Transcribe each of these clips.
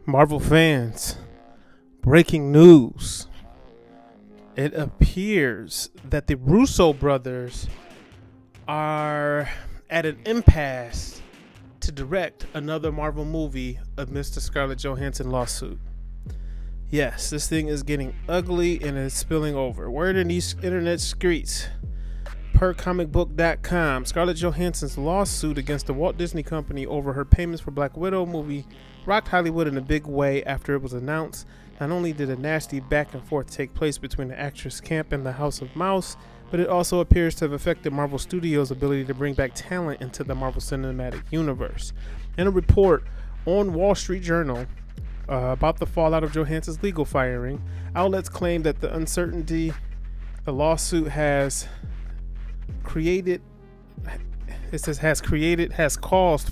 Marvel fans, breaking news. It appears that the Russo brothers are at an impasse to direct another Marvel movie amidst the Scarlett Johansson lawsuit. Yes, this thing is getting ugly and it's spilling over. Word in these internet streets. Per comicbook.com, Scarlett Johansson's lawsuit against the Walt Disney Company over her payments for Black Widow movie rocked Hollywood in a big way after it was announced. Not only did a nasty back and forth take place between the actress camp and the House of Mouse, but it also appears to have affected Marvel Studios' ability to bring back talent into the Marvel Cinematic Universe. In a report on Wall Street Journal about the fallout of Johansson's legal firing, outlets claim that the uncertainty the lawsuit has caused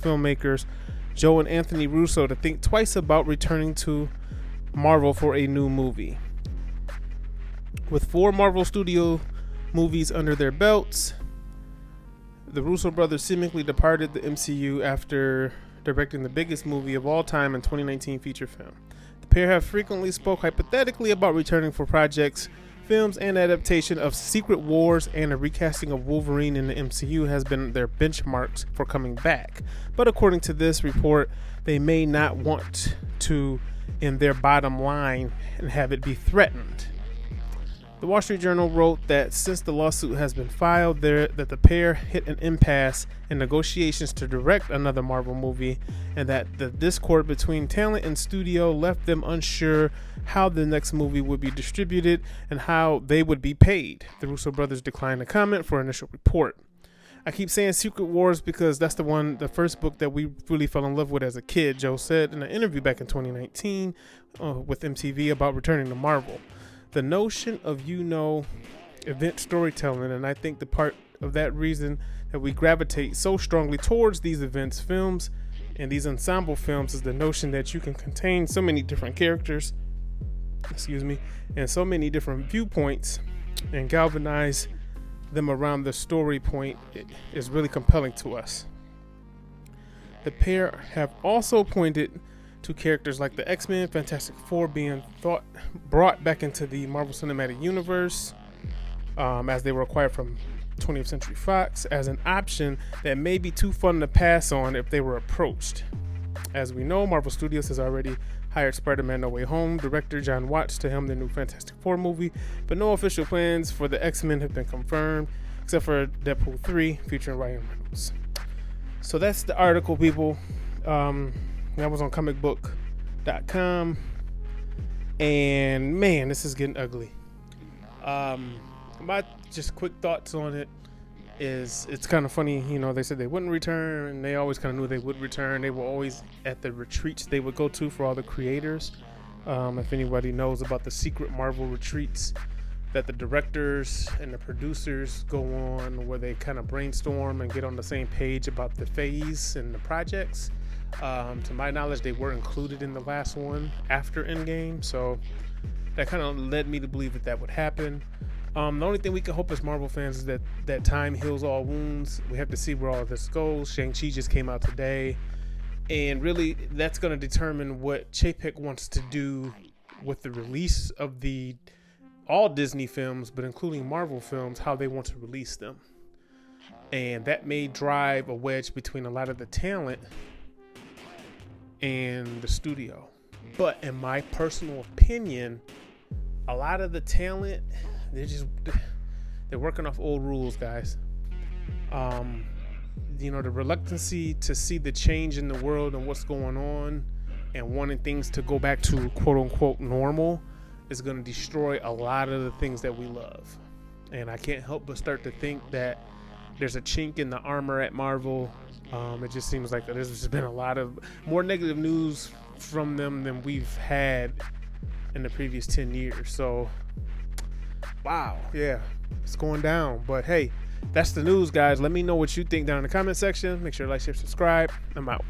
filmmakers Joe and Anthony Russo to think twice about returning to Marvel for a new movie. With 4 Marvel Studio movies under their belts, the Russo brothers seemingly departed the MCU after directing the biggest movie of all time in 2019 feature film. The pair have frequently spoke hypothetically about returning for projects, films, and adaptation of Secret Wars, and a recasting of Wolverine in the MCU has been their benchmarks for coming back. But according to this report, they may not want to in their bottom line and have it be threatened. The Wall Street Journal wrote that since the lawsuit has been filed, that the pair hit an impasse in negotiations to direct another Marvel movie, and that the discord between talent and studio left them unsure how the next movie would be distributed and how they would be paid. The Russo brothers declined to comment for initial report. I keep saying Secret Wars because that's the first book that we really fell in love with as a kid, Joe said in an interview back in 2019 with MTV about returning to Marvel. The notion of, event storytelling, and I think the part of that reason that we gravitate so strongly towards these events films and these ensemble films is the notion that you can contain so many different characters, and so many different viewpoints and galvanize them around the story point is really compelling to us. The pair have also pointed to characters like the X-Men, Fantastic Four being brought back into the Marvel Cinematic Universe as they were acquired from 20th Century Fox as an option that may be too fun to pass on if they were approached. As we know, Marvel Studios has already hired Spider-Man No Way Home director John Watts to helm the new Fantastic Four movie, but no official plans for the X-Men have been confirmed, except for Deadpool 3 featuring Ryan Reynolds. So that's the article, people. That was on comicbook.com. And man, this is getting ugly. My just quick thoughts on it is it's kind of funny, they said they wouldn't return, and they always kind of knew they would return. They were always at the retreats they would go to for all the creators. If anybody knows about the secret Marvel retreats that the directors and the producers go on, where they kind of brainstorm and get on the same page about the phase and the projects. To my knowledge, they were included in the last one after Endgame, so that kind of led me to believe that would happen. The only thing we can hope as Marvel fans is that time heals all wounds. We have to see where all of this goes. Shang-Chi just came out today, and really that's going to determine what Chapek wants to do with the release of all Disney films, but including Marvel films, how they want to release them. And that may drive a wedge between a lot of the talent and the studio. But in my personal opinion, a lot of the talent, they're working off old rules, guys. The reluctancy to see the change in the world and what's going on and wanting things to go back to quote unquote normal is going to destroy a lot of the things that we love. And I can't help but start to think that there's a chink in the armor at Marvel. It just seems like there's just been a lot of more negative news from them than we've had in the previous 10 years. So, wow, yeah, it's going down. But hey, that's the news, guys. Let me know what you think down in the comment section. Make sure to like, share, subscribe. I'm out.